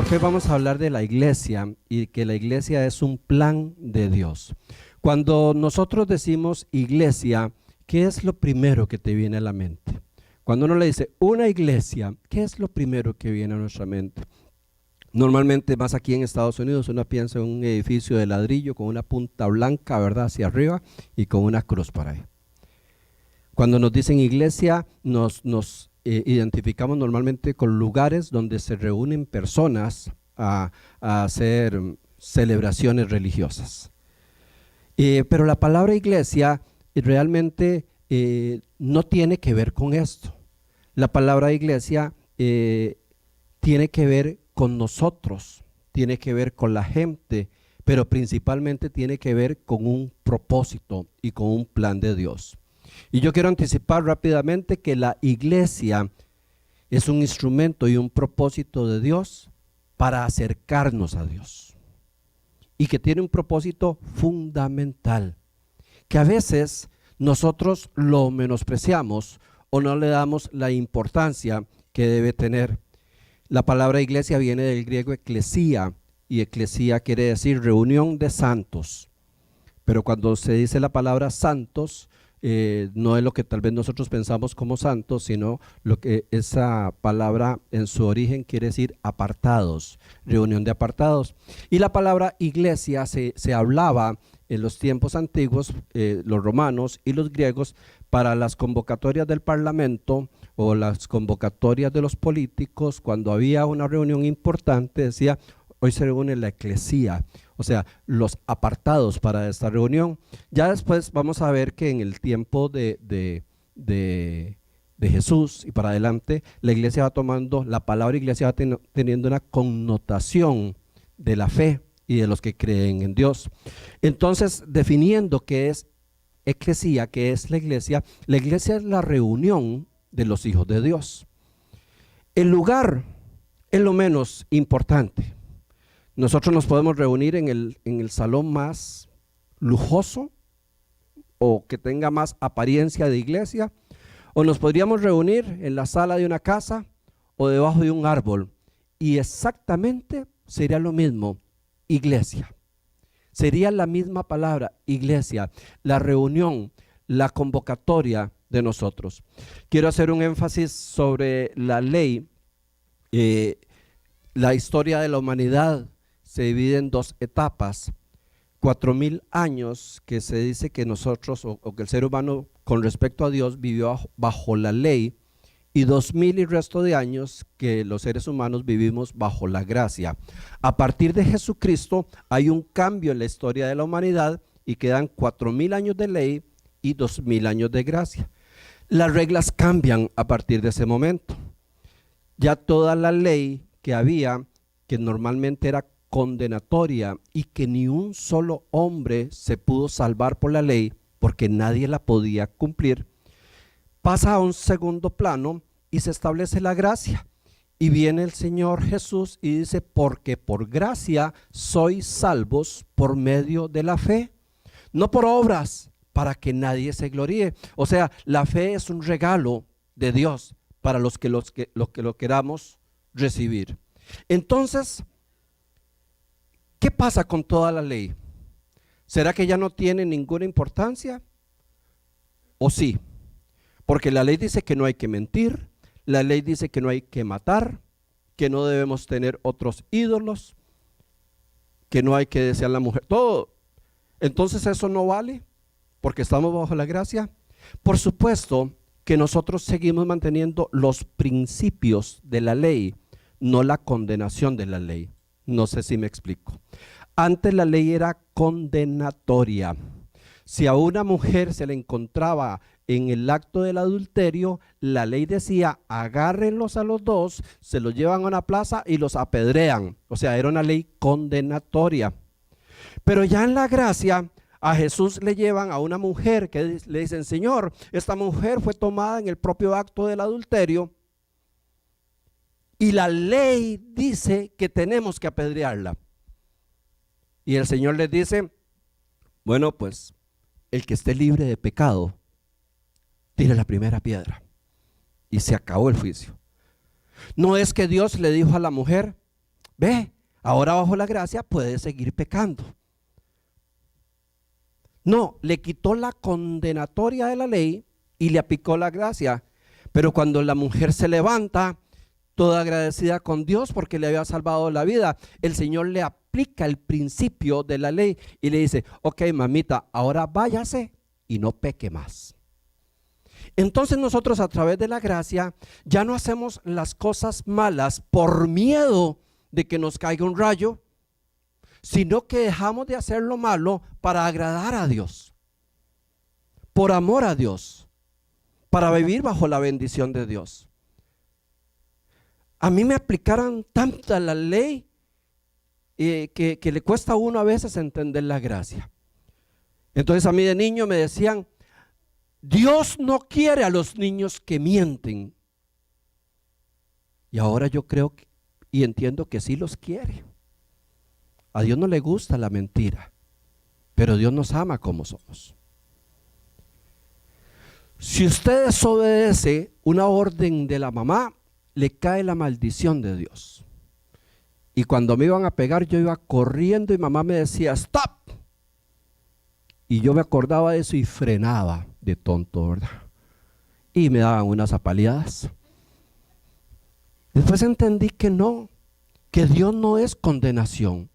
Porque hoy vamos a hablar de la iglesia y que la iglesia es un plan de Dios. Cuando nosotros decimos iglesia, ¿qué es lo primero que te viene a la mente? Cuando uno le dice una iglesia, ¿qué es lo primero que viene a nuestra mente? Normalmente, más aquí en Estados Unidos, uno piensa en un edificio de ladrillo con una punta blanca, ¿verdad?, hacia arriba y con una cruz por ahí. Cuando nos dicen iglesia, nos identificamos normalmente con lugares donde se reúnen personas a hacer celebraciones religiosas. Pero la palabra iglesia realmente no tiene que ver con esto. La palabra iglesia tiene que ver con nosotros, tiene que ver con la gente, pero principalmente tiene que ver con un propósito y con un plan de Dios. Y yo quiero anticipar rápidamente que la iglesia es un instrumento y un propósito de Dios para acercarnos a Dios. Y que tiene un propósito fundamental, que a veces nosotros lo menospreciamos o no le damos la importancia que debe tener. La palabra iglesia viene del griego eclesía, y eclesía quiere decir reunión de santos. Pero cuando se dice la palabra santos, no es lo que tal vez nosotros pensamos como santos, sino lo que esa palabra en su origen quiere decir apartados, reunión de apartados. Y la palabra iglesia se hablaba en los tiempos antiguos, los romanos y los griegos, para las convocatorias del parlamento o las convocatorias de los políticos. Cuando había una reunión importante, decía: hoy se reúne la eclesía, o sea, los apartados para esta reunión. Ya después vamos a ver que en el tiempo de Jesús y para adelante, la iglesia va tomando, la palabra iglesia va teniendo una connotación de la fe y de los que creen en Dios. Entonces, definiendo qué es eclesía, qué es la iglesia es la reunión de los hijos de Dios. El lugar es lo menos importante. Nosotros nos podemos reunir en el salón más lujoso o que tenga más apariencia de iglesia, o nos podríamos reunir en la sala de una casa o debajo de un árbol, y exactamente sería lo mismo, iglesia. Sería la misma palabra, iglesia, la reunión, la convocatoria de nosotros. Quiero hacer un énfasis sobre la ley. La historia de la humanidad se divide en dos etapas. 4000 años que se dice que nosotros o que el ser humano con respecto a Dios vivió bajo la ley, y 2000 y resto de años que los seres humanos vivimos bajo la gracia. A partir de Jesucristo hay un cambio en la historia de la humanidad y quedan 4000 años de ley y 2000 años de gracia. Las reglas cambian a partir de ese momento. Ya toda la ley que había, que normalmente era condenatoria y que ni un solo hombre se pudo salvar por la ley porque nadie la podía cumplir, pasa a un segundo plano y se establece la gracia. Y viene el Señor Jesús y dice: porque por gracia sois salvos por medio de la fe, no por obras, para que nadie se gloríe. O sea, la fe es un regalo de Dios para los que lo queramos recibir. Entonces, ¿qué pasa con toda la ley? ¿Será que ya no tiene ninguna importancia? ¿O sí? Porque la ley dice que no hay que mentir, la ley dice que no hay que matar, que no debemos tener otros ídolos, que no hay que desear a la mujer, todo. Entonces, ¿eso no vale porque estamos bajo la gracia? Por supuesto que nosotros seguimos manteniendo los principios de la ley, no la condenación de la ley. No sé si me explico. Antes la ley era condenatoria. Si a una mujer se le encontraba en el acto del adulterio, la ley decía: agárrenlos a los dos, se los llevan a una plaza y los apedrean. O sea, era una ley condenatoria. Pero ya en la gracia, a Jesús le llevan a una mujer que le dicen: Señor, esta mujer fue tomada en el propio acto del adulterio y la ley dice que tenemos que apedrearla. Y el Señor les dice: bueno, pues el que esté libre de pecado, tire la primera piedra. Y se acabó el juicio. No es que Dios le dijo a la mujer: Ve, ahora bajo la gracia puede seguir pecando. No, le quitó la condenatoria de la ley y le aplicó la gracia. Pero cuando la mujer se levanta, toda agradecida con Dios porque le había salvado la vida, el Señor le aplica el principio de la ley y le dice: ok, mamita, ahora váyase y no peque más. Entonces nosotros, a través de la gracia, ya no hacemos las cosas malas por miedo de que nos caiga un rayo, sino que dejamos de hacer lo malo para agradar a Dios, por amor a Dios, para vivir bajo la bendición de Dios. A mí me aplicaron tanta la ley que le cuesta a uno a veces entender la gracia. Entonces a mí de niño me decían: Dios no quiere a los niños que mienten. Y ahora yo creo y entiendo que sí los quiere. A Dios no le gusta la mentira, pero Dios nos ama como somos. Si usted desobedece una orden de la mamá, le cae la maldición de Dios. Y cuando me iban a pegar, yo iba corriendo y mamá me decía: stop. Y yo me acordaba de eso y frenaba de tonto, ¿verdad? Y me daban unas apaleadas. Después entendí que no, que Dios no es condenación,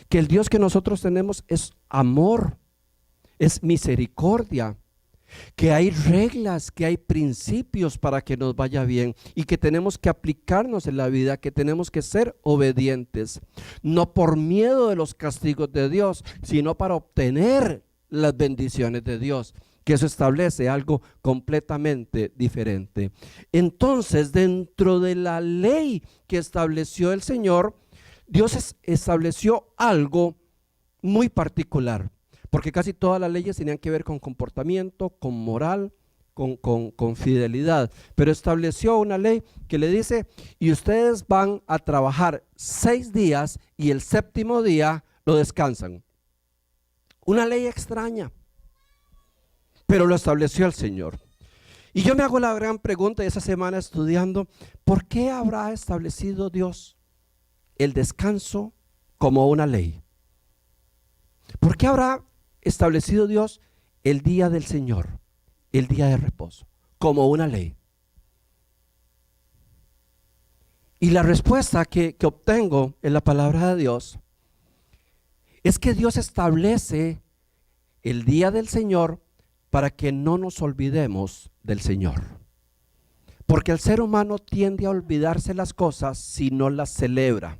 que el Dios que nosotros tenemos es amor, es misericordia, que hay reglas, que hay principios para que nos vaya bien y que tenemos que aplicarnos en la vida, que tenemos que ser obedientes, no por miedo de los castigos de Dios, sino para obtener las bendiciones de Dios, que eso establece algo completamente diferente. Entonces, dentro de la ley que estableció el Señor, Dios estableció algo muy particular, porque casi todas las leyes tenían que ver con comportamiento, con moral, con fidelidad, pero estableció una ley que le dice: y ustedes van a trabajar 6 días y el 7º día lo descansan. Una ley extraña, pero lo estableció el Señor. Y yo me hago la gran pregunta esa semana estudiando: ¿por qué habrá establecido Dios el descanso como una ley? ¿Por qué habrá establecido Dios el día del Señor, el día de reposo, como una ley? Y la respuesta que obtengo en la palabra de Dios es que Dios establece el día del Señor para que no nos olvidemos del Señor. Porque el ser humano tiende a olvidarse las cosas si no las celebra.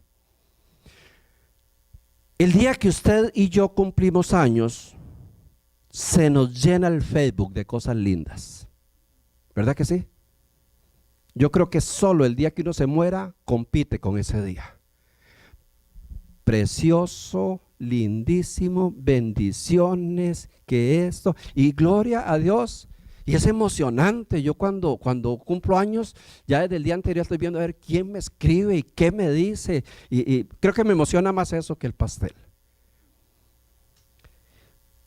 El día que usted y yo cumplimos años, se nos llena el Facebook de cosas lindas. ¿Verdad que sí? Yo creo que solo el día que uno se muera compite con ese día. Precioso, lindísimo, bendiciones, que esto, y gloria a Dios. Y es emocionante. Yo cuando cumplo años, ya desde el día anterior estoy viendo a ver quién me escribe y qué me dice, y creo que me emociona más eso que el pastel.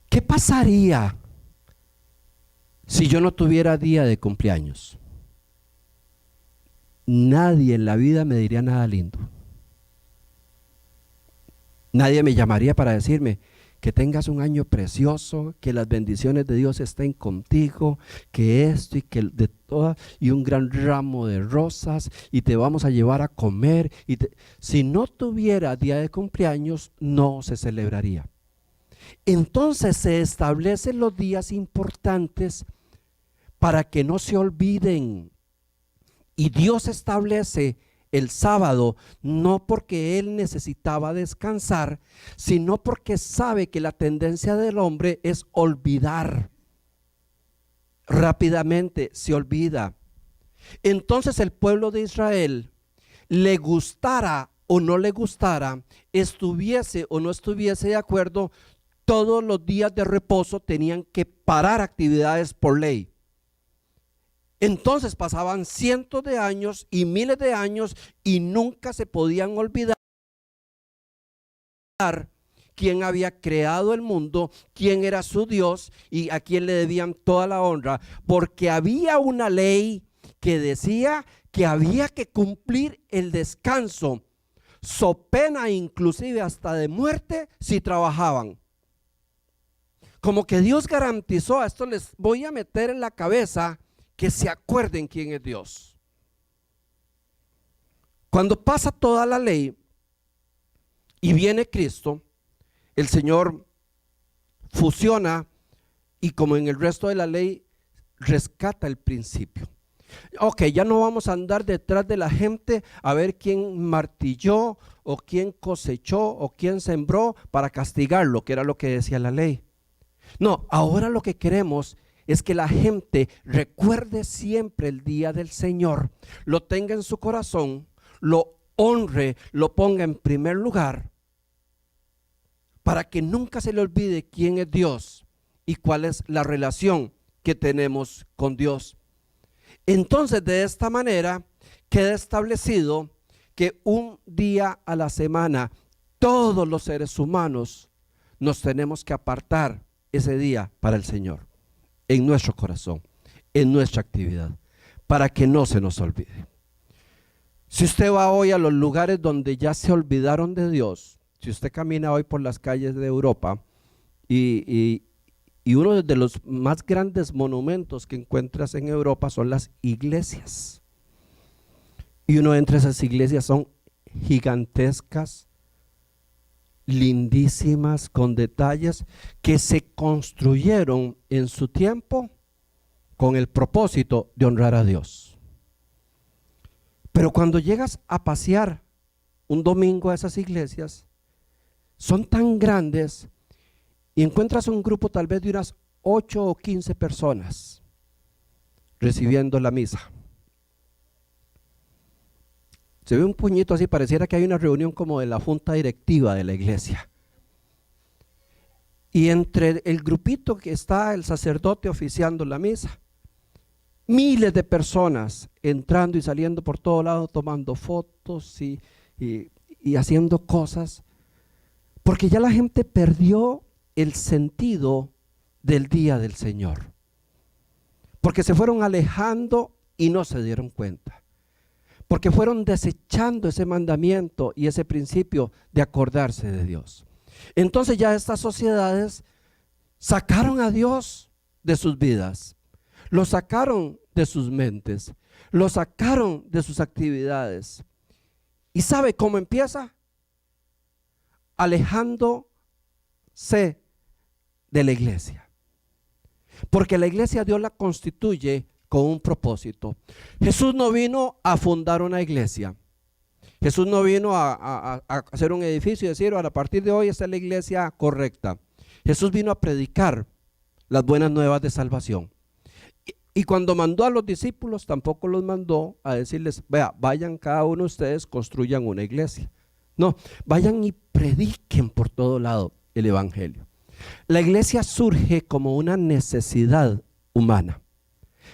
¿Qué pasaría si yo no tuviera día de cumpleaños? Nadie en la vida me diría nada lindo. Nadie me llamaría para decirme: que tengas un año precioso, que las bendiciones de Dios estén contigo, que esto y que de todas, y un gran ramo de rosas, y te vamos a llevar a comer. Si no tuviera día de cumpleaños, no se celebraría. Entonces se establecen los días importantes para que no se olviden. Y Dios establece el sábado no porque Él necesitaba descansar, sino porque sabe que la tendencia del hombre es olvidar. Rápidamente se olvida. Entonces el pueblo de Israel, le gustara o no le gustara, estuviese o no estuviese de acuerdo, todos los días de reposo tenían que parar actividades por ley. Entonces pasaban cientos de años y miles de años y nunca se podían olvidar quién había creado el mundo, quién era su Dios y a quién le debían toda la honra, porque había una ley que decía que había que cumplir el descanso so pena inclusive hasta de muerte si trabajaban. Como que Dios garantizó, a esto les voy a meter en la cabeza que se acuerden quién es Dios. Cuando pasa toda la ley y viene Cristo, el Señor fusiona y como en el resto de la ley rescata el principio. Ok, ya no vamos a andar detrás de la gente a ver quién martilló o quién cosechó o quién sembró para castigarlo, que era lo que decía la ley. No, ahora lo que queremos es que la gente recuerde siempre el día del Señor, lo tenga en su corazón, lo honre, lo ponga en primer lugar, para que nunca se le olvide quién es Dios y cuál es la relación que tenemos con Dios. Entonces, de esta manera queda establecido que un día a la semana todos los seres humanos nos tenemos que apartar ese día para el Señor, en nuestro corazón, en nuestra actividad, para que no se nos olvide. Si usted va hoy a los lugares donde ya se olvidaron de Dios, si usted camina hoy por las calles de Europa y uno de los más grandes monumentos que encuentras en Europa son las iglesias. Y uno entra a esas iglesias, son gigantescas, lindísimas, con detalles que se construyeron en su tiempo con el propósito de honrar a Dios. Pero cuando llegas a pasear un domingo a esas iglesias, son tan grandes y encuentras un grupo tal vez de unas 8 o 15 personas recibiendo la misa. Se ve un puñito así, pareciera que hay una reunión como de la junta directiva de la iglesia. Y entre el grupito que está el sacerdote oficiando la misa, miles de personas entrando y saliendo por todo lado, tomando fotos y haciendo cosas, porque ya la gente perdió el sentido del día del Señor, porque se fueron alejando y no se dieron cuenta, porque fueron desechando ese mandamiento y ese principio de acordarse de Dios. Entonces ya estas sociedades sacaron a Dios de sus vidas, lo sacaron de sus mentes, lo sacaron de sus actividades. ¿Y sabe cómo empieza? Alejándose de la iglesia, porque la iglesia Dios la constituye con un propósito. Jesús no vino a fundar una iglesia, Jesús no vino a hacer un edificio y decir, a partir de hoy esta es la iglesia correcta. Jesús vino a predicar las buenas nuevas de salvación. Y cuando mandó a los discípulos, tampoco los mandó a decirles, vea, vayan cada uno de ustedes, construyan una iglesia. No, vayan y prediquen por todo lado el evangelio. La iglesia surge como una necesidad humana.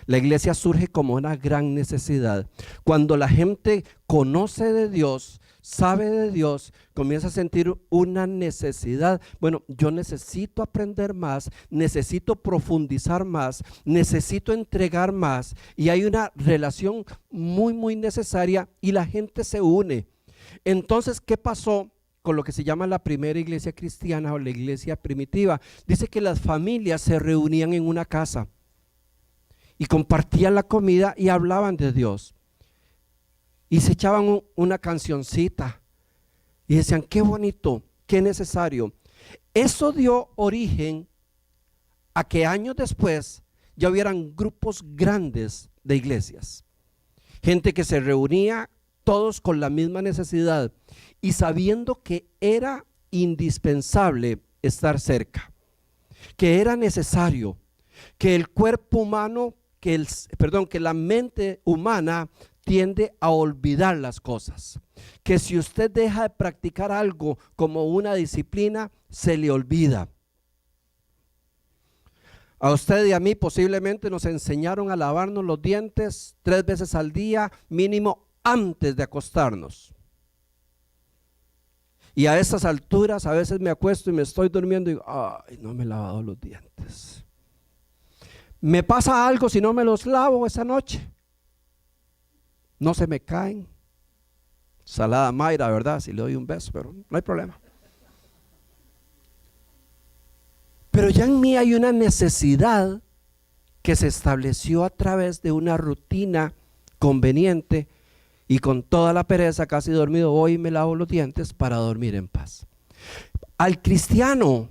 La iglesia surge como una gran necesidad. Cuando la gente conoce de Dios, sabe de Dios, comienza a sentir una necesidad. Bueno, yo necesito aprender más, necesito profundizar más, necesito entregar más. Y hay una relación muy necesaria y la gente se une. Entonces, ¿qué pasó con lo que se llama la primera iglesia cristiana o la iglesia primitiva? Dice que las familias se reunían en una casa y compartían la comida y hablaban de Dios. Y se echaban una cancioncita y decían, qué bonito, qué necesario. Eso dio origen a que años después ya hubieran grupos grandes de iglesias. Gente que se reunía todos con la misma necesidad y sabiendo que era indispensable estar cerca, que era necesario, que el cuerpo humano, que la mente humana tiende a olvidar las cosas, que si usted deja de practicar algo como una disciplina, se le olvida. A usted y a mí posiblemente nos enseñaron a lavarnos los dientes 3 veces al día mínimo antes de acostarnos. Y a esas alturas a veces me acuesto y me estoy durmiendo y digo, ay, no me he lavado los dientes. ¿Me pasa algo si no me los lavo esa noche? No se me caen, Salada Mayra, ¿verdad? Si le doy un beso, pero no hay problema. Pero ya en mí hay una necesidad que se estableció a través de una rutina conveniente, y con toda la pereza, casi dormido, voy y me lavo los dientes para dormir en paz. Al cristiano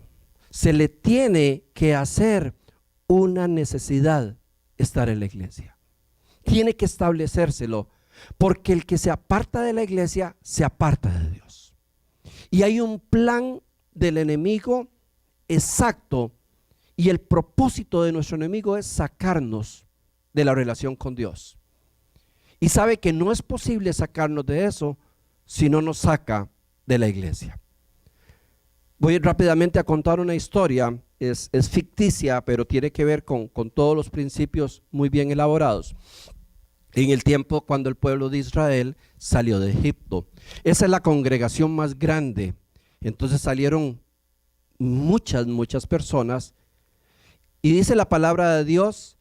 se le tiene que hacer una necesidad estar en la iglesia. Tiene que establecérselo, porque el que se aparta de la iglesia se aparta de Dios. Y hay un plan del enemigo exacto, y el propósito de nuestro enemigo es sacarnos de la relación con Dios. Y sabe que no es posible sacarnos de eso si no nos saca de la iglesia. Voy rápidamente a contar una historia, es ficticia, pero tiene que ver con todos los principios muy bien elaborados. En el tiempo cuando el pueblo de Israel salió de Egipto, esa es la congregación más grande. Entonces salieron muchas personas, y dice la palabra de Dios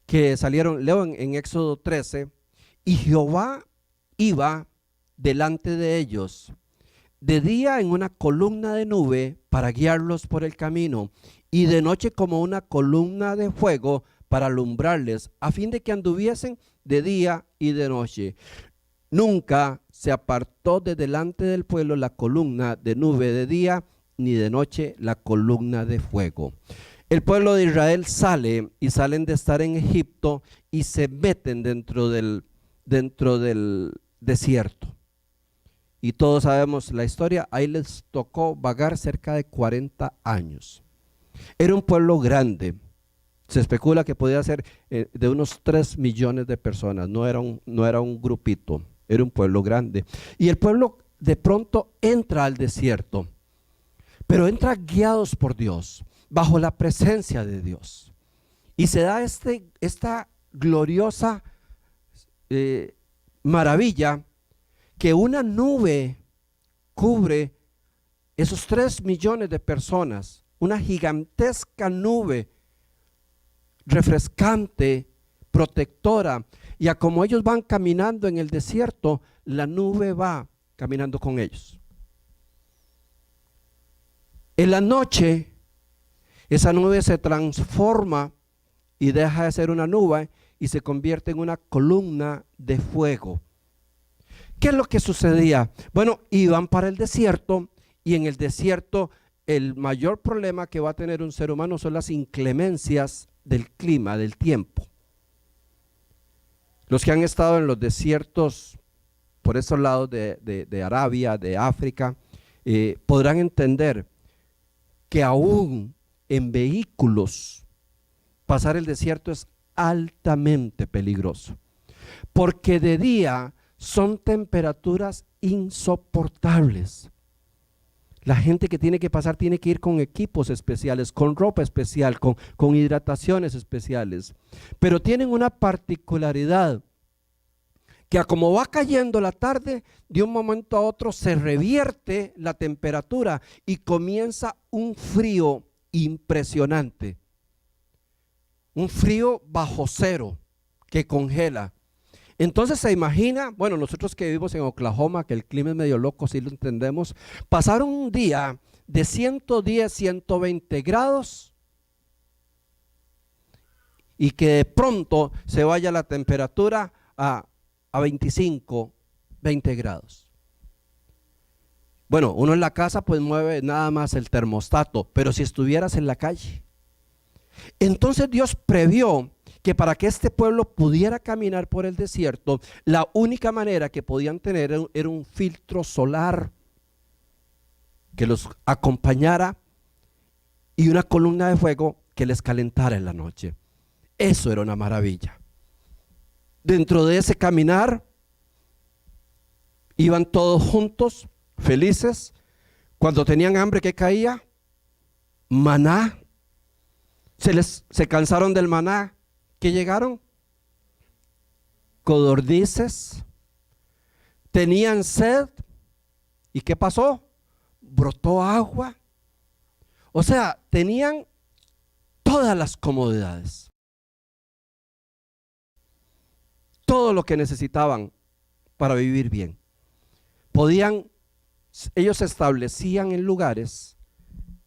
que salieron, leo en Éxodo 13, y Jehová iba delante de ellos de día en una columna de nube para guiarlos por el camino, y de noche como una columna de fuego para alumbrarles, a fin de que anduviesen de día y de noche. Nunca se apartó de delante del pueblo la columna de nube de día, ni de noche la columna de fuego. El pueblo de Israel salen de estar en Egipto y se meten dentro del desierto. Y todos sabemos la historia, ahí les tocó vagar cerca de 40 años. Era un pueblo grande, se especula que podía ser de unos 3 millones de personas, no era un grupito, era un pueblo grande. Y el pueblo de pronto entra al desierto, pero entra guiados por Dios, bajo la presencia de Dios. Y se da esta gloriosa maravilla, que una nube cubre esos 3 millones de personas, una gigantesca nube refrescante, protectora, y a como ellos van caminando en el desierto, la nube va caminando con ellos. En la noche, esa nube se transforma y deja de ser una nube y se convierte en una columna de fuego. ¿Qué es lo que sucedía? Bueno, iban para el desierto, y en el desierto el mayor problema que va a tener un ser humano son las inclemencias del clima, del tiempo. Los que han estado en los desiertos por esos lados de Arabia, de África, podrán entender que aún en vehículos pasar el desierto es altamente peligroso, porque de día son temperaturas insoportables. La gente que tiene que pasar tiene que ir con equipos especiales, con ropa especial, con hidrataciones especiales. Pero tienen una particularidad, que a como va cayendo la tarde, de un momento a otro se revierte la temperatura y comienza un frío impresionante. Un frío bajo cero que congela. Entonces se imagina, bueno, nosotros que vivimos en Oklahoma, que el clima es medio loco, si lo entendemos, pasaron un día de 110, 120 grados y que de pronto se vaya la temperatura a 25, 20 grados. Bueno, uno en la casa pues mueve nada más el termostato, pero si estuvieras en la calle. Entonces Dios previó que para que este pueblo pudiera caminar por el desierto, la única manera que podían tener era un filtro solar que los acompañara y una columna de fuego que les calentara en la noche. Eso era una maravilla. Dentro de ese caminar iban todos juntos, felices. Cuando tenían hambre, ¿qué caía? Maná. Se cansaron del maná. ¿Qué llegaron? Codornices. Tenían sed. ¿Y qué pasó? Brotó agua. O sea, tenían todas las comodidades. Todo lo que necesitaban para vivir bien. podían, ellos se establecían en lugares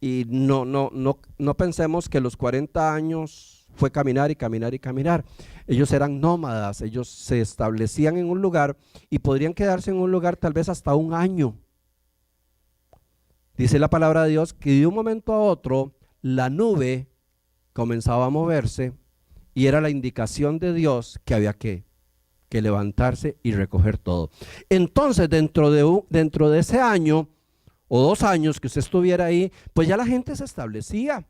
y no pensemos que los 40 años fue caminar y caminar y caminar. Ellos eran nómadas, ellos se establecían en un lugar y podrían quedarse en un lugar tal vez hasta un año. Dice la palabra de Dios que de un momento a otro la nube comenzaba a moverse y era la indicación de Dios que había que levantarse y recoger todo. Entonces dentro de ese año o 2 años que usted estuviera ahí, pues ya la gente se establecía.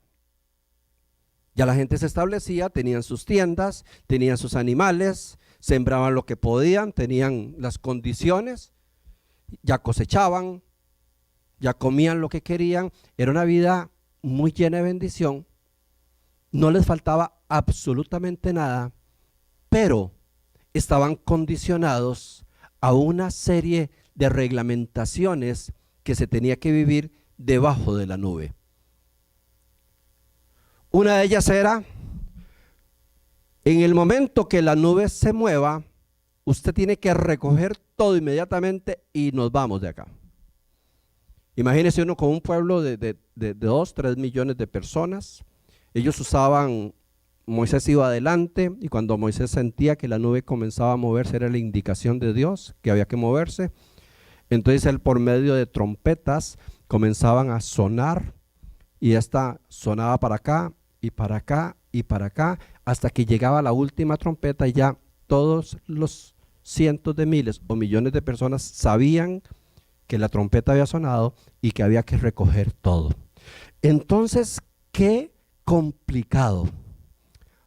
Ya la gente se establecía, tenían sus tiendas, tenían sus animales, sembraban lo que podían, tenían las condiciones, ya cosechaban, ya comían lo que querían. Era una vida muy llena de bendición, no les faltaba absolutamente nada, pero estaban condicionados a una serie de reglamentaciones que se tenía que vivir debajo de la nube. Una de ellas era, en el momento que la nube se mueva, usted tiene que recoger todo inmediatamente y nos vamos de acá. Imagínese uno con un pueblo de 2, 3 millones de personas. Ellos usaban, Moisés iba adelante y cuando Moisés sentía que la nube comenzaba a moverse era la indicación de Dios que había que moverse. Entonces él por medio de trompetas comenzaban a sonar y esta sonaba para acá y para acá y para acá hasta que llegaba la última trompeta y ya todos los cientos de miles o millones de personas sabían que la trompeta había sonado y que había que recoger todo. Entonces, qué complicado.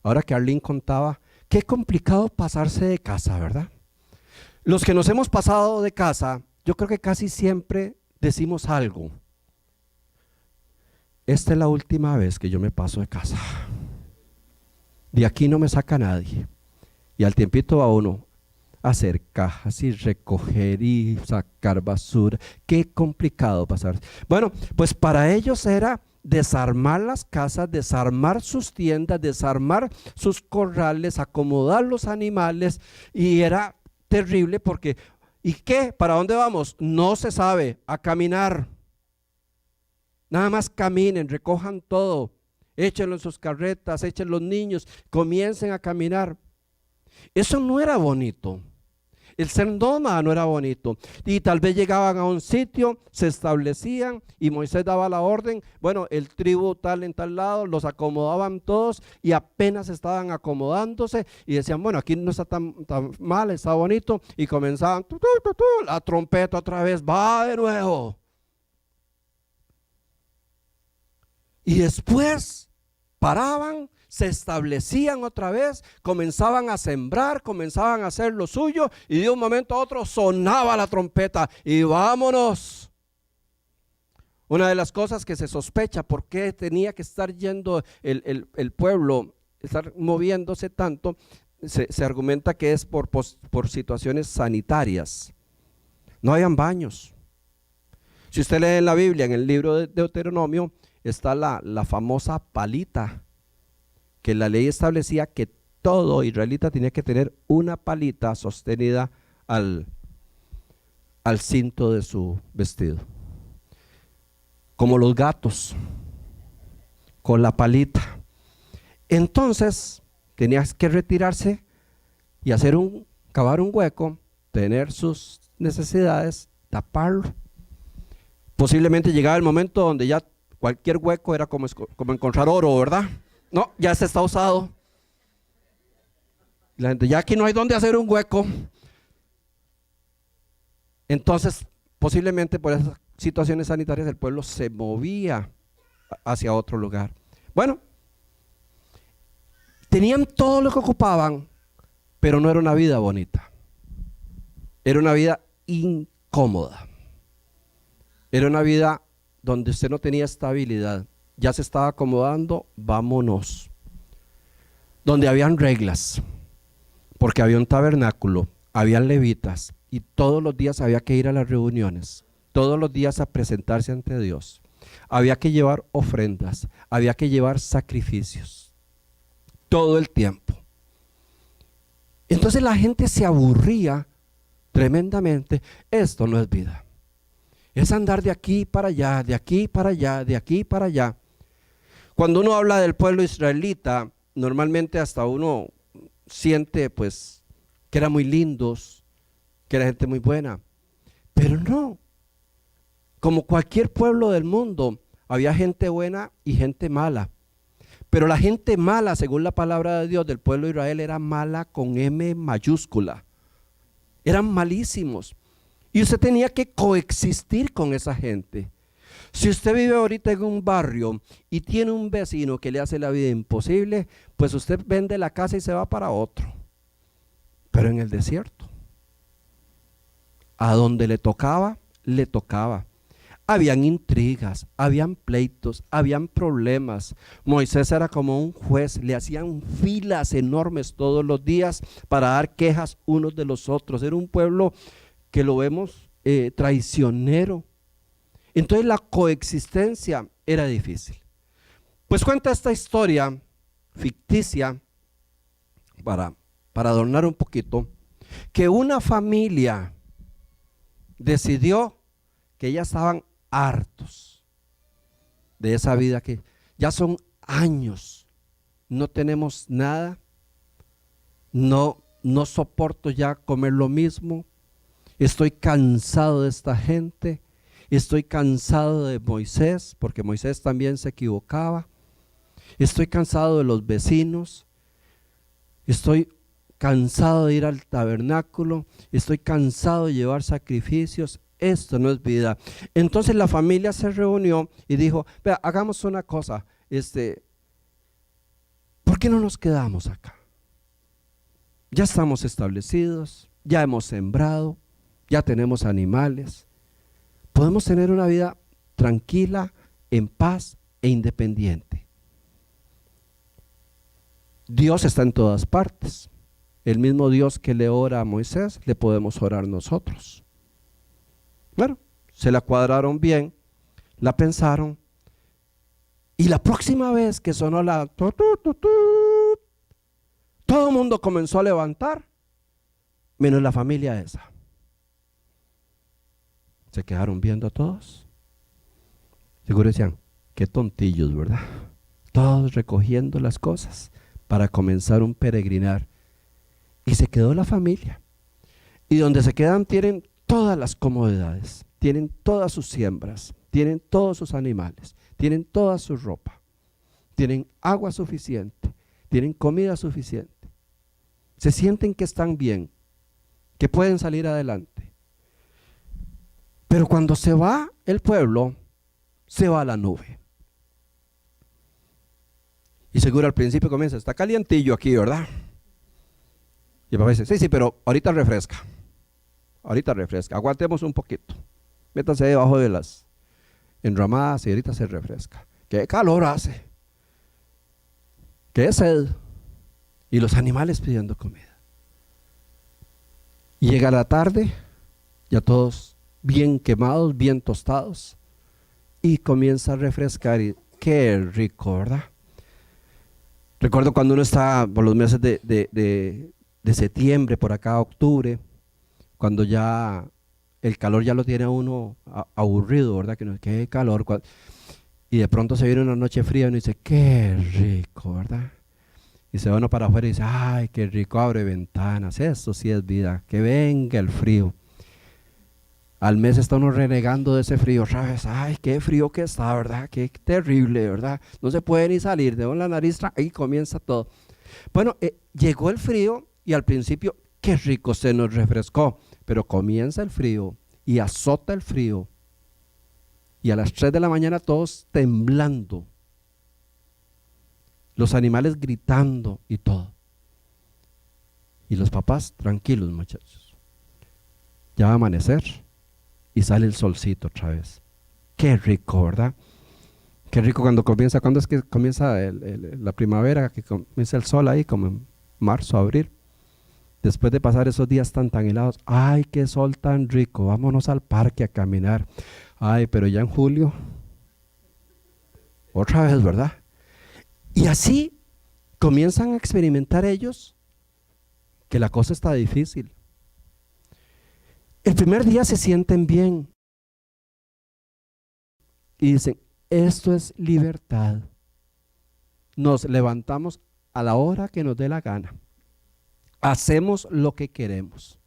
Ahora que Arlene contaba, qué complicado pasarse de casa, ¿verdad? Los que nos hemos pasado de casa, yo creo que casi siempre decimos algo. Esta es la última vez que yo me paso de casa. De aquí no me saca nadie. Y al tiempito va uno a hacer cajas y recoger y sacar basura. Qué complicado pasar. Bueno, pues para ellos era desarmar las casas, desarmar sus tiendas, desarmar sus corrales, acomodar los animales, y era terrible porque, ¿y qué? ¿Para dónde vamos? No se sabe, a caminar. Nada más caminen, recojan todo, échenlo en sus carretas, echen los niños, comiencen a caminar. Eso no era bonito. El ser nómada no era bonito. Y tal vez llegaban a un sitio, se establecían y Moisés daba la orden. Bueno, el tribu tal en tal lado, los acomodaban todos y apenas estaban acomodándose y decían, bueno, aquí no está tan mal, está bonito. Y comenzaban, la trompeta otra vez, va de nuevo. Y después paraban, se establecían otra vez, comenzaban a sembrar, comenzaban a hacer lo suyo y de un momento a otro sonaba la trompeta y vámonos. Una de las cosas que se sospecha, ¿por qué tenía que estar yendo el pueblo, estar moviéndose tanto? Se argumenta que es por situaciones sanitarias. No habían baños. Si usted lee en la Biblia, en el libro de Deuteronomio, está la famosa palita, que la ley establecía que todo israelita tenía que tener una palita sostenida al cinto de su vestido, como los gatos, con la palita. Entonces tenías que retirarse y cavar un hueco, tener sus necesidades, taparlo. Posiblemente llegaba el momento donde ya cualquier hueco era como encontrar oro, ¿verdad? No, ya se está usado. La gente, ya aquí no hay donde hacer un hueco. Entonces, posiblemente por esas situaciones sanitarias el pueblo se movía hacia otro lugar. Bueno, tenían todo lo que ocupaban, pero no era una vida bonita. Era una vida incómoda. Era una vida donde usted no tenía estabilidad. Ya se estaba acomodando, vámonos. Donde habían reglas, porque había un tabernáculo, habían levitas y todos los días había que ir a las reuniones, todos los días a presentarse ante Dios. Había que llevar ofrendas, había que llevar sacrificios, todo el tiempo. Entonces la gente se aburría tremendamente, esto no es vida. Es andar de aquí para allá, de aquí para allá, de aquí para allá. Cuando uno habla del pueblo israelita, normalmente hasta uno siente pues que eran muy lindos, que era gente muy buena, pero no. Como cualquier pueblo del mundo, había gente buena y gente mala. Pero la gente mala, según la palabra de Dios del pueblo de Israel, era mala con M mayúscula. Eran malísimos. Y usted tenía que coexistir con esa gente. Si usted vive ahorita en un barrio y tiene un vecino que le hace la vida imposible, pues usted vende la casa y se va para otro. Pero en el desierto, a donde le tocaba, le tocaba. Habían intrigas, habían pleitos, habían problemas. Moisés era como un juez, le hacían filas enormes todos los días para dar quejas unos de los otros. Era un pueblo que lo vemos traicionero. Entonces la coexistencia era difícil. Pues cuenta esta historia ficticia, para adornar un poquito, que una familia decidió que ellas estaban hartos de esa vida, que ya son años, no tenemos nada, no soporto ya comer lo mismo, estoy cansado de esta gente, estoy cansado de Moisés, porque Moisés también se equivocaba, estoy cansado de los vecinos, estoy cansado de ir al tabernáculo, estoy cansado de llevar sacrificios. Esto no es vida. Entonces la familia se reunió y dijo: vea, hagamos una cosa, ¿por qué no nos quedamos acá? Ya estamos establecidos, ya hemos sembrado, ya tenemos animales, podemos tener una vida tranquila, en paz e independiente. Dios está en todas partes. El mismo Dios que le ora a Moisés, le podemos orar nosotros. Bueno, se la cuadraron bien, la pensaron, y la próxima vez que sonó la todo el mundo comenzó a levantar, menos la familia esa. Se quedaron viendo a todos. Seguro decían: qué tontillos, ¿verdad? Todos recogiendo las cosas para comenzar un peregrinar. Y se quedó la familia. Y donde se quedan tienen todas las comodidades, tienen todas sus siembras, tienen todos sus animales, tienen toda su ropa, tienen agua suficiente, tienen comida suficiente. Se sienten que están bien, que pueden salir adelante. Pero cuando se va el pueblo, se va la nube. Y seguro al principio comienza: está calientillo aquí, ¿verdad? Y el papá dice: sí, pero ahorita refresca. Ahorita refresca, aguantemos un poquito, métanse debajo de las enramadas y ahorita se refresca. Qué calor hace, qué sed, y los animales pidiendo comida. Y llega la tarde, ya todos bien quemados, bien tostados, y comienza a refrescar, y qué rico, ¿verdad? Recuerdo cuando uno está por los meses de septiembre, por acá octubre, cuando ya el calor ya lo tiene a uno aburrido, ¿verdad? Qué calor. Y de pronto se viene una noche fría y uno dice: qué rico, ¿verdad? Y se va uno para afuera y dice: ay, qué rico, abre ventanas, eso sí es vida, que venga el frío. Al mes está uno renegando de ese frío otra vez: ay, qué frío que está, ¿verdad? Qué terrible, ¿verdad? No se puede ni salir, de la nariz, ahí comienza todo. Bueno, llegó el frío y al principio, qué rico, se nos refrescó, pero comienza el frío y azota el frío, y a las 3 de la mañana todos temblando, los animales gritando y todo, y los papás tranquilos: muchachos, ya va a amanecer y sale el solcito otra vez. Qué rico, ¿verdad? Qué rico cuando comienza. ¿Cuándo es que comienza la primavera? Que comienza el sol ahí como en marzo, abril. Después de pasar esos días tan helados, ay, qué sol tan rico, vámonos al parque a caminar. Ay, pero ya en julio, otra vez, ¿verdad? Y así comienzan a experimentar ellos que la cosa está difícil. El primer día se sienten bien y dicen, esto es libertad. Nos levantamos a la hora que nos dé la gana. Hacemos lo que queremos.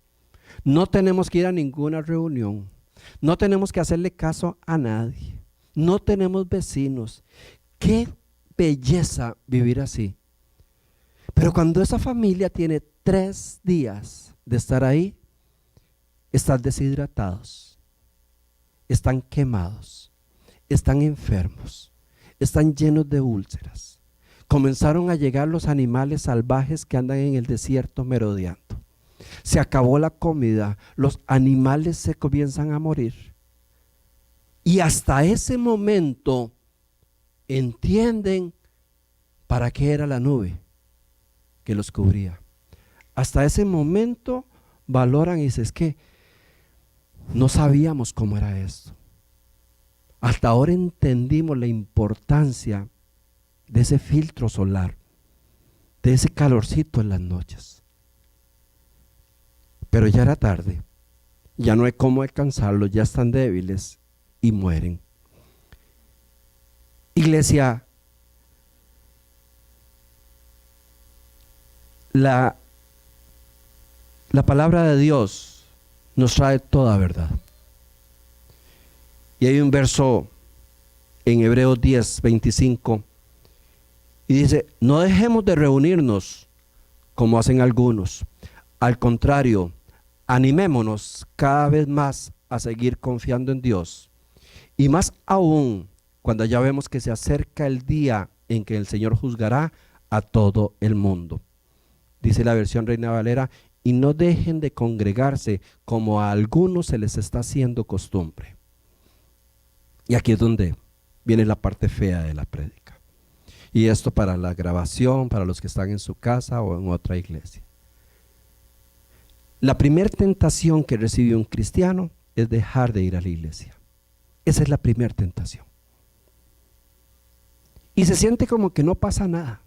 No tenemos que ir a ninguna reunión. No tenemos que hacerle caso a nadie. No tenemos vecinos. Qué belleza vivir así. Pero cuando esa familia tiene 3 días de estar ahí, están deshidratados, están quemados, están enfermos, están llenos de úlceras. Comenzaron a llegar los animales salvajes que andan en el desierto merodeando. Se acabó la comida, los animales se comienzan a morir. Y hasta ese momento entienden para qué era la nube que los cubría. Hasta ese momento valoran y dicen, es que no sabíamos cómo era esto. Hasta ahora entendimos la importancia de ese filtro solar, de ese calorcito en las noches. Pero ya era tarde, ya no hay cómo alcanzarlos, ya están débiles y mueren. Iglesia, la palabra de Dios nos trae toda verdad. Y hay un verso en Hebreos 10:25 y dice, no dejemos de reunirnos como hacen algunos. Al contrario, animémonos cada vez más a seguir confiando en Dios. Y más aún cuando ya vemos que se acerca el día en que el Señor juzgará a todo el mundo. Dice la versión Reina Valera, y no dejen de congregarse como a algunos se les está haciendo costumbre. Y aquí es donde viene la parte fea de la prédica. Y esto para la grabación, para los que están en su casa o en otra iglesia. La primera tentación que recibe un cristiano es dejar de ir a la iglesia. Esa es la primera tentación. Y se siente como que no pasa nada.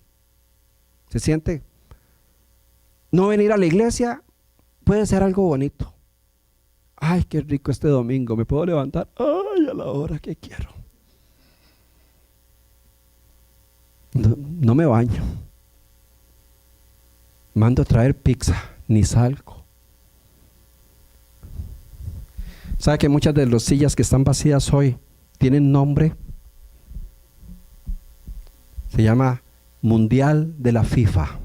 Se siente, no venir a la iglesia puede ser algo bonito. Ay, qué rico este domingo, me puedo levantar, ay, a la hora que quiero. No me baño. Mando a traer pizza, ni salgo. ¿Sabe que muchas de las sillas que están vacías hoy tienen nombre? Se llama Mundial de la FIFA.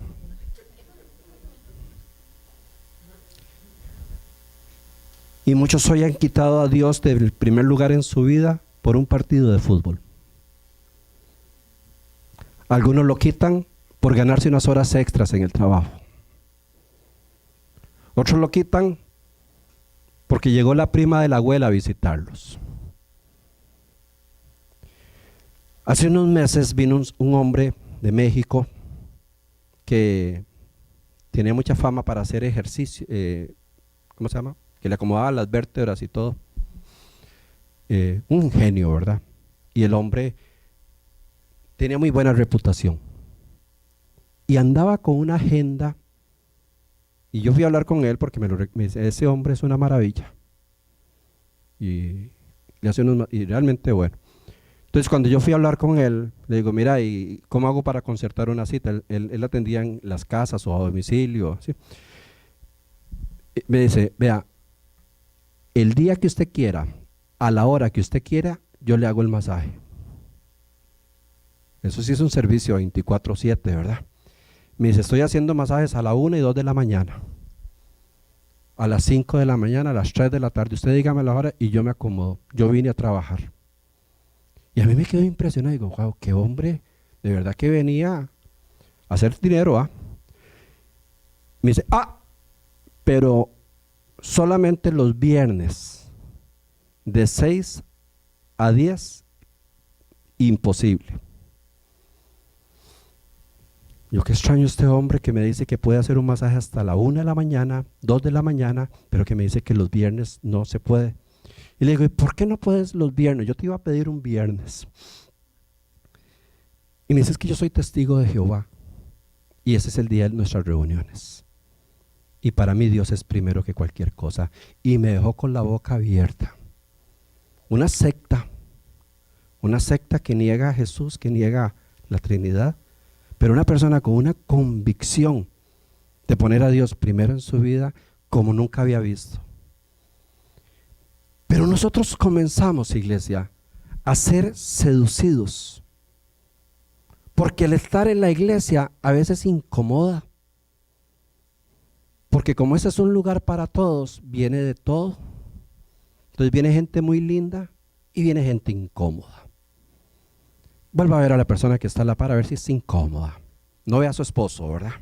Y muchos hoy han quitado a Dios del primer lugar en su vida por un partido de fútbol. Algunos lo quitan por ganarse unas horas extras en el trabajo. Otros lo quitan porque llegó la prima de la abuela a visitarlos. Hace unos meses vino un hombre de México que tenía mucha fama para hacer ejercicio, ¿cómo se llama? Que le acomodaba las vértebras y todo. Un genio, ¿verdad? Y el hombre tenía muy buena reputación. Y andaba con una agenda. Y yo fui a hablar con él porque me dice, ese hombre es una maravilla. Y realmente bueno. Entonces cuando yo fui a hablar con él, le digo, mira, ¿y cómo hago para concertar una cita? Él atendía en las casas o a domicilio, ¿sí? Me dice, vea, el día que usted quiera, a la hora que usted quiera, yo le hago el masaje. Eso sí es un servicio 24/7, ¿verdad? Me dice, estoy haciendo masajes a la 1 y 2 de la mañana. A las 5 de la mañana, a las 3 de la tarde. Usted dígame la hora y yo me acomodo. Yo vine a trabajar. Y a mí me quedó impresionado. Digo, wow, qué hombre, de verdad que venía a hacer dinero, ¿ah? Me dice, pero solamente los viernes de 6 a 10, imposible. Yo qué extraño este hombre que me dice que puede hacer un masaje hasta la 1 de la mañana, 2 de la mañana, pero que me dice que los viernes no se puede. Y le digo, ¿y por qué no puedes los viernes? Yo te iba a pedir un viernes. Y me dice, es que yo soy testigo de Jehová. Y ese es el día de nuestras reuniones. Y para mí Dios es primero que cualquier cosa. Y me dejó con la boca abierta. Una secta que niega a Jesús, que niega la Trinidad, pero una persona con una convicción de poner a Dios primero en su vida como nunca había visto. Pero nosotros comenzamos, iglesia, a ser seducidos, porque el estar en la iglesia a veces incomoda, porque como ese es un lugar para todos, viene de todo. Entonces viene gente muy linda y viene gente incómoda. Vuelva a ver a la persona que está a la par a ver si es incómoda. No ve a su esposo, ¿verdad?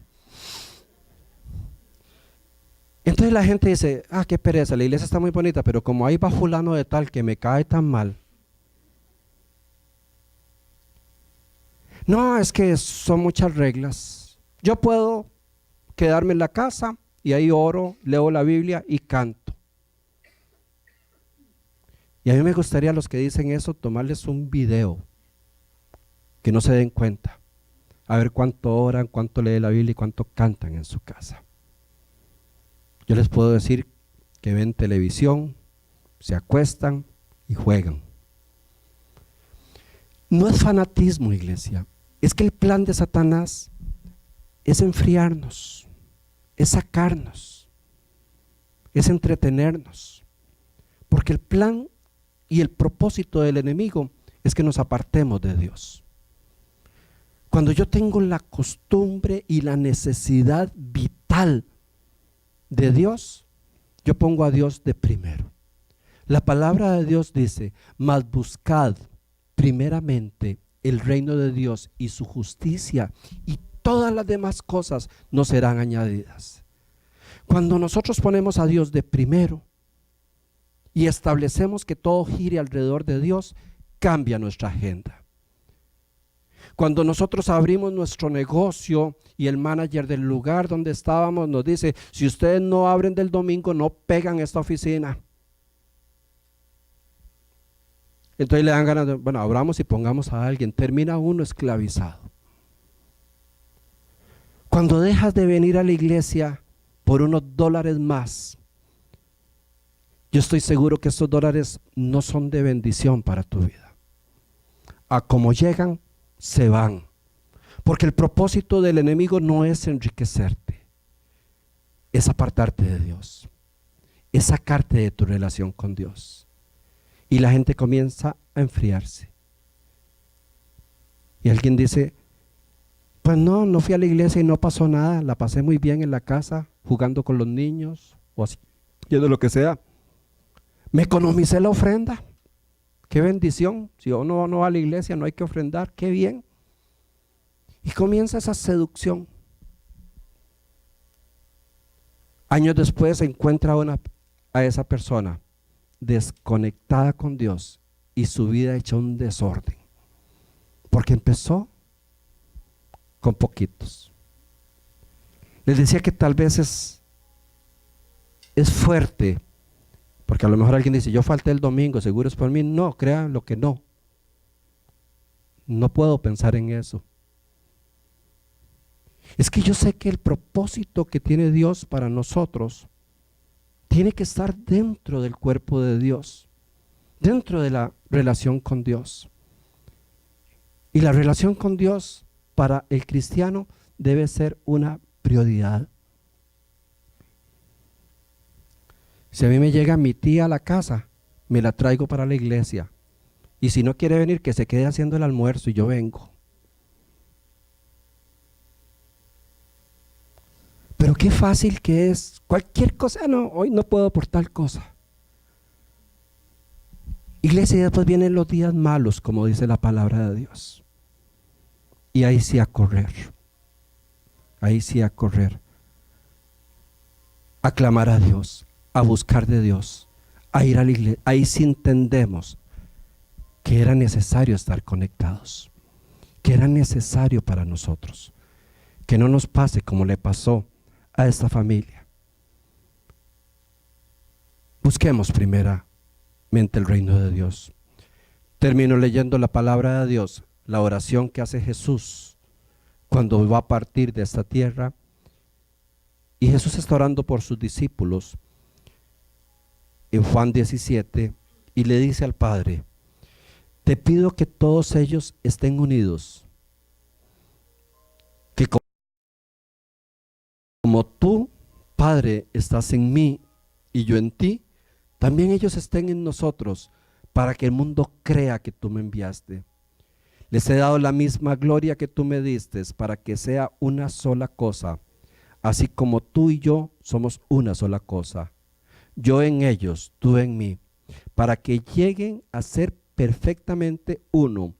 Entonces la gente dice, qué pereza, la iglesia está muy bonita, pero como ahí va fulano de tal que me cae tan mal. No, es que son muchas reglas. Yo puedo quedarme en la casa y ahí oro, leo la Biblia y canto. Y a mí me gustaría a los que dicen eso tomarles un video, que no se den cuenta, a ver cuánto oran, cuánto leen la Biblia y cuánto cantan en su casa. Yo les puedo decir que ven televisión, se acuestan y juegan. No es fanatismo, iglesia. Es que el plan de Satanás es enfriarnos, es sacarnos, es entretenernos. Porque el plan y el propósito del enemigo es que nos apartemos de Dios. Cuando yo tengo la costumbre y la necesidad vital de Dios, yo pongo a Dios de primero. La palabra de Dios dice, mas buscad primeramente el reino de Dios y su justicia, y todas las demás cosas nos serán añadidas. Cuando nosotros ponemos a Dios de primero y establecemos que todo gire alrededor de Dios, cambia nuestra agenda. Cuando nosotros abrimos nuestro negocio y el manager del lugar donde estábamos nos dice, si ustedes no abren del domingo, no pegan esta oficina. Entonces le dan ganas de, bueno, abramos y pongamos a alguien. Termina uno esclavizado. Cuando dejas de venir a la iglesia por unos dólares más, yo estoy seguro que estos dólares no son de bendición para tu vida. A como llegan, se van. Porque el propósito del enemigo no es enriquecerte, es apartarte de Dios, es sacarte de tu relación con Dios. Y la gente comienza a enfriarse. Y alguien dice, pues no fui a la iglesia y no pasó nada, la pasé muy bien en la casa, jugando con los niños, o haciendo lo que sea. Me economicé la ofrenda. Qué bendición. Si uno no va a la iglesia no hay que ofrendar, qué bien. Y comienza esa seducción. Años después se encuentra a esa persona desconectada con Dios y su vida hecha un desorden, porque empezó con poquitos. Les decía que tal vez es fuerte, porque a lo mejor alguien dice, yo falté el domingo, seguro es por mí. No, crean lo que no puedo pensar en eso. Es que yo sé que el propósito que tiene Dios para nosotros tiene que estar dentro del cuerpo de Dios, dentro de la relación con Dios. Y la relación con Dios para el cristiano debe ser una prioridad. Si a mí me llega mi tía a la casa, me la traigo para la iglesia. Y si no quiere venir, que se quede haciendo el almuerzo y yo vengo. Pero qué fácil que es. Cualquier cosa, no, hoy no puedo por tal cosa. Iglesia, y después vienen los días malos, como dice la palabra de Dios. Y ahí sí a correr. Ahí sí a correr. A clamar a Dios, a buscar de Dios, a ir a la iglesia. Ahí sí entendemos que era necesario estar conectados, que era necesario para nosotros, que no nos pase como le pasó a esta familia. Busquemos primeramente el reino de Dios. Termino leyendo la palabra de Dios, la oración que hace Jesús cuando va a partir de esta tierra. Y Jesús está orando por sus discípulos en Juan 17 y le dice al Padre: te pido que todos ellos estén unidos, que como tú, Padre, estás en mí y yo en ti, también ellos estén en nosotros, para que el mundo crea que tú me enviaste. Les he dado la misma gloria que tú me diste, para que sea una sola cosa, así como tú y yo somos una sola cosa. Yo en ellos, tú en mí, para que lleguen a ser perfectamente uno,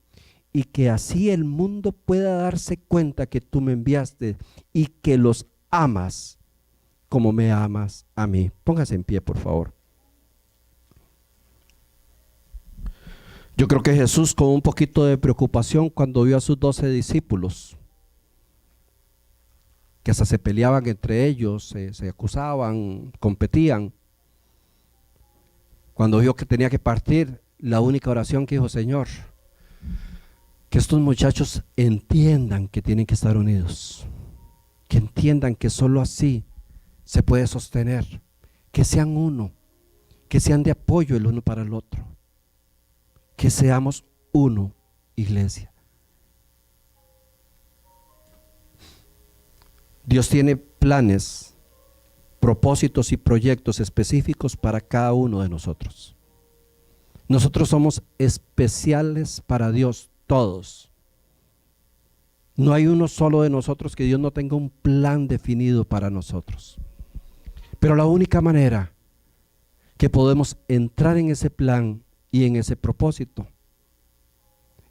y que así el mundo pueda darse cuenta que tú me enviaste y que los amas como me amas a mí. Póngase en pie, por favor. Yo creo que Jesús, con un poquito de preocupación, cuando vio a sus 12 discípulos, que hasta se peleaban entre ellos, se acusaban, competían, cuando vio que tenía que partir, la única oración que dijo: Señor, que estos muchachos entiendan que tienen que estar unidos, que entiendan que solo así se puede sostener, que sean uno, que sean de apoyo el uno para el otro, que seamos uno, iglesia. Dios tiene planes, propósitos y proyectos específicos para cada uno de nosotros. Nosotros somos especiales para Dios, todos. No hay uno solo de nosotros que Dios no tenga un plan definido para nosotros. Pero la única manera que podemos entrar en ese plan y en ese propósito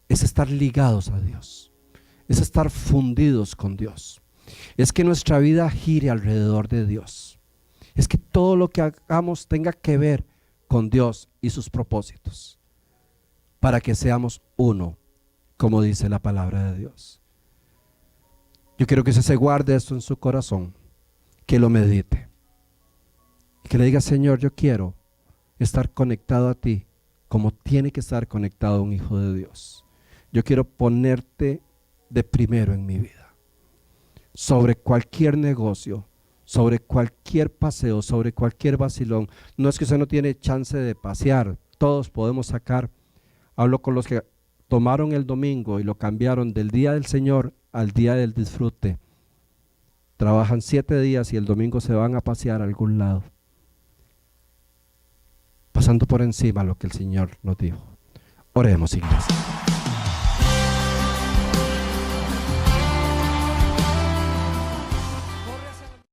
es estar ligados a Dios, es estar fundidos con Dios, es que nuestra vida gire alrededor de Dios, es que todo lo que hagamos tenga que ver con Dios y sus propósitos, para que seamos uno, como dice la palabra de Dios. Yo quiero que se guarde esto en su corazón, que lo medite, que le diga: Señor, yo quiero estar conectado a ti como tiene que estar conectado un hijo de Dios. Yo quiero ponerte de primero en mi vida, sobre cualquier negocio, sobre cualquier paseo, sobre cualquier vacilón. No es que usted no tiene chance de pasear, todos podemos sacar. Hablo con los que tomaron el domingo y lo cambiaron del día del Señor al día del disfrute. Trabajan 7 días y el domingo se van a pasear a algún lado, pasando por encima lo que el Señor nos dijo. Oremos, iglesia.